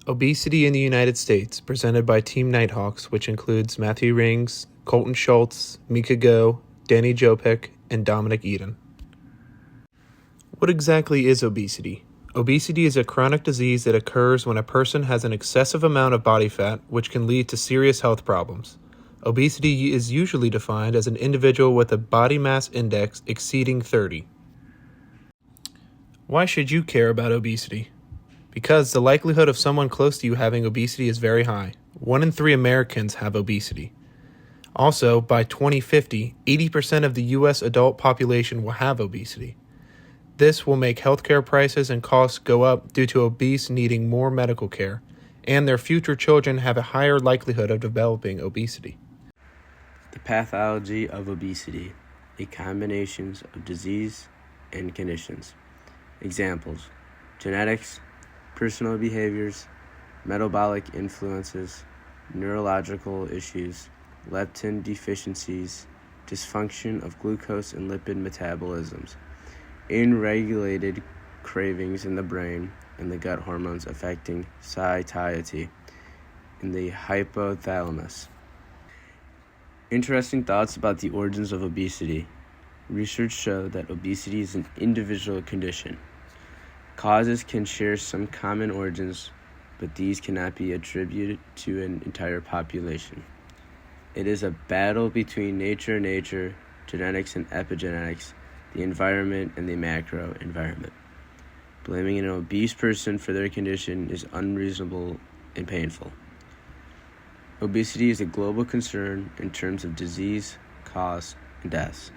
Obesity in the United States, presented by Team Nighthawks, which includes Matthew Rings, Colton Schultz, Mika Go, Danny Jopek, and Dominic Eden. What exactly is obesity? Obesity is a chronic disease that occurs when a person has an excessive amount of body fat, which can lead to serious health problems. Obesity is usually defined as an individual with a body mass index exceeding 30. Why should you care about obesity? Because the likelihood of someone close to you having obesity is very high. 1 in 3 Americans have obesity. Also, by 2050, 80% of the U.S. adult population will have obesity. This will make healthcare prices and costs go up due to obese needing more medical care, and their future children have a higher likelihood of developing obesity. The pathology of obesity, a combination of disease and conditions. Examples: genetics, personal behaviors, metabolic influences, neurological issues, leptin deficiencies, dysfunction of glucose and lipid metabolisms, unregulated cravings in the brain and the gut hormones affecting satiety in the hypothalamus. Interesting thoughts about the origins of obesity. Research showed that obesity is an individual condition. Causes can share some common origins, but these cannot be attributed to an entire population. It is a battle between nature, genetics and epigenetics, the environment and the macro environment. Blaming an obese person for their condition is unreasonable and painful. Obesity is a global concern in terms of disease, cause, and deaths.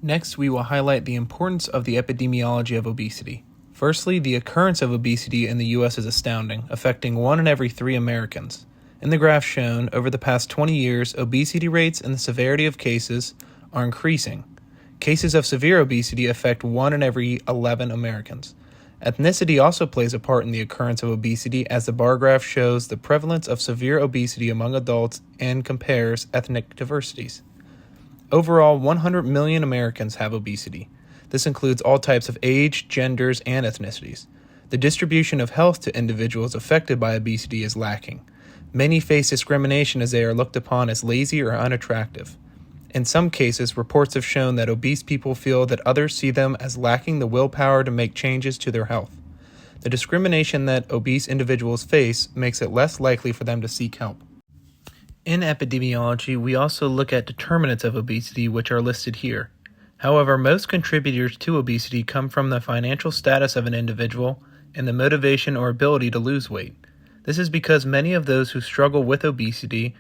Next, we will highlight the importance of the epidemiology of obesity. Firstly, the occurrence of obesity in the U.S. is astounding, affecting 1 in every 3 Americans. In the graph shown, over the past 20 years, obesity rates and the severity of cases are increasing. Cases of severe obesity affect 1 in every 11 Americans. Ethnicity also plays a part in the occurrence of obesity, as the bar graph shows the prevalence of severe obesity among adults and compares ethnic diversities. Overall, 100 million Americans have obesity. This includes all types of age, genders, and ethnicities. The distribution of health to individuals affected by obesity is lacking. Many face discrimination as they are looked upon as lazy or unattractive. In some cases, reports have shown that obese people feel that others see them as lacking the willpower to make changes to their health. The discrimination that obese individuals face makes it less likely for them to seek help. In epidemiology, we also look at determinants of obesity, which are listed here. However, most contributors to obesity come from the financial status of an individual and the motivation or ability to lose weight. This is because many of those who struggle with obesity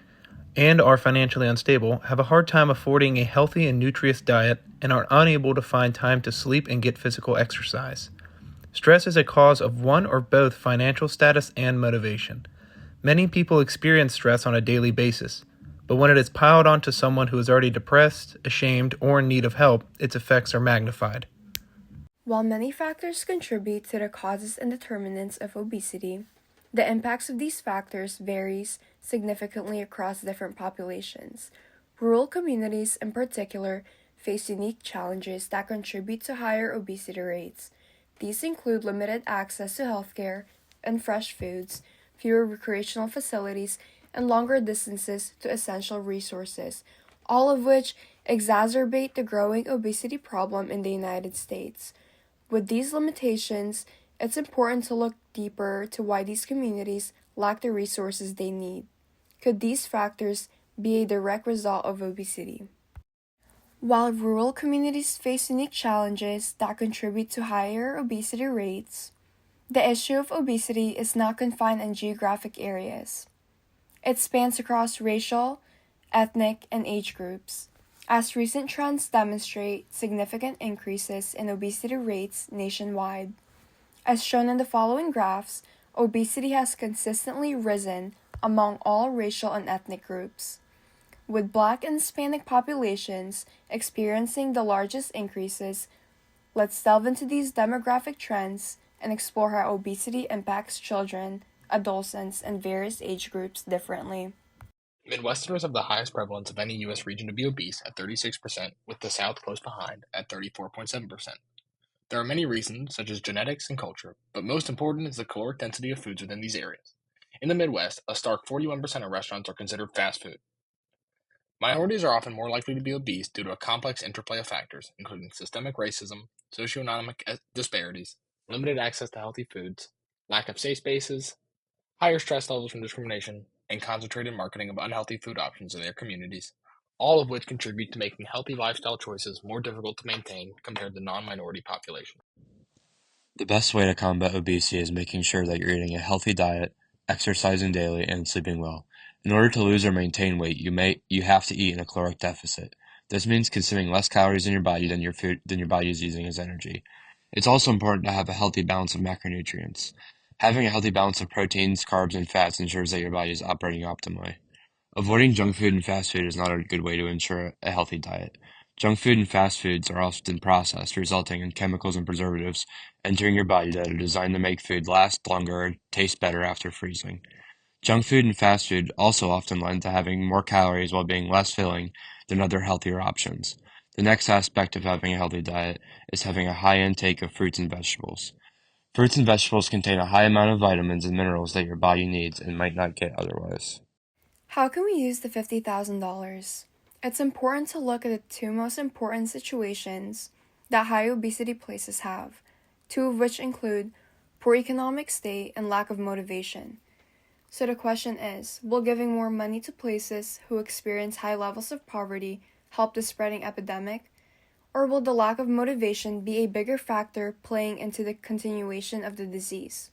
and are financially unstable have a hard time affording a healthy and nutritious diet and are unable to find time to sleep and get physical exercise. Stress is a cause of one or both financial status and motivation. Many people experience stress on a daily basis, but when it is piled onto someone who is already depressed, ashamed, or in need of help, its effects are magnified. While many factors contribute to the causes and determinants of obesity, the impacts of these factors varies significantly across different populations. Rural communities in particular face unique challenges that contribute to higher obesity rates. These include limited access to healthcare and fresh foods, fewer recreational facilities, and longer distances to essential resources, all of which exacerbate the growing obesity problem in the United States. With these limitations, it's important to look deeper to why these communities lack the resources they need. Could these factors be a direct result of obesity? While rural communities face unique challenges that contribute to higher obesity rates, the issue of obesity is not confined in geographic areas. It spans across racial, ethnic, and age groups, as recent trends demonstrate significant increases in obesity rates nationwide. As shown in the following graphs, obesity has consistently risen among all racial and ethnic groups, with Black and Hispanic populations experiencing the largest increases. Let's delve into these demographic trends and explore how obesity impacts children, adolescents, and various age groups differently. Midwesterners have the highest prevalence of any U.S. region to be obese at 36%, with the South close behind at 34.7%. There are many reasons, such as genetics and culture, but most important is the caloric density of foods within these areas. In the Midwest, a stark 41% of restaurants are considered fast food. Minorities are often more likely to be obese due to a complex interplay of factors, including systemic racism, socioeconomic disparities, limited access to healthy foods, lack of safe spaces, higher stress levels from discrimination, and concentrated marketing of unhealthy food options in their communities, all of which contribute to making healthy lifestyle choices more difficult to maintain compared to non-minority populations. The best way to combat obesity is making sure that you're eating a healthy diet, exercising daily, and sleeping well. In order to lose or maintain weight, you have to eat in a caloric deficit. This means consuming less calories in your body than your body is using as energy. It's also important to have a healthy balance of macronutrients. Having a healthy balance of proteins, carbs, and fats ensures that your body is operating optimally. Avoiding junk food and fast food is not a good way to ensure a healthy diet. Junk food and fast foods are often processed, resulting in chemicals and preservatives entering your body that are designed to make food last longer and taste better after freezing. Junk food and fast food also often lend to having more calories while being less filling than other healthier options. The next aspect of having a healthy diet is having a high intake of fruits and vegetables. Fruits and vegetables contain a high amount of vitamins and minerals that your body needs and might not get otherwise. How can we use the $50,000? It's important to look at the two most important situations that high obesity places have, two of which include poor economic state and lack of motivation. So the question is, will giving more money to places who experience high levels of poverty help the spreading epidemic? Or will the lack of motivation be a bigger factor playing into the continuation of the disease?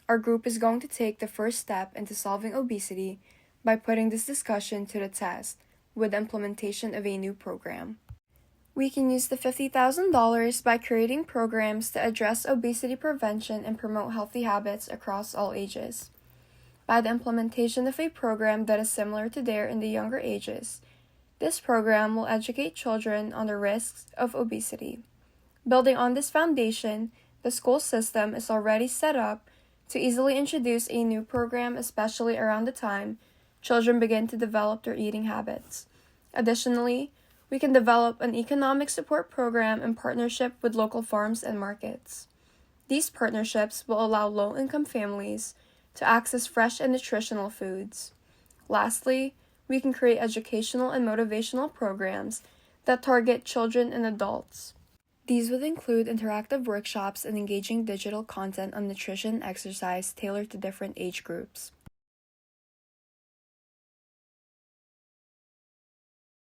Our group is going to take the first step into solving obesity by putting this discussion to the test with the implementation of a new program. We can use the $50,000 by creating programs to address obesity prevention and promote healthy habits across all ages. By the implementation of a program that is similar to DARE in the younger ages, this program will educate children on the risks of obesity. Building on this foundation, the school system is already set up to easily introduce a new program, especially around the time children begin to develop their eating habits. Additionally, we can develop an economic support program in partnership with local farms and markets. These partnerships will allow low-income families to access fresh and nutritional foods. Lastly, we can create educational and motivational programs that target children and adults. These would include interactive workshops and engaging digital content on nutrition and exercise tailored to different age groups.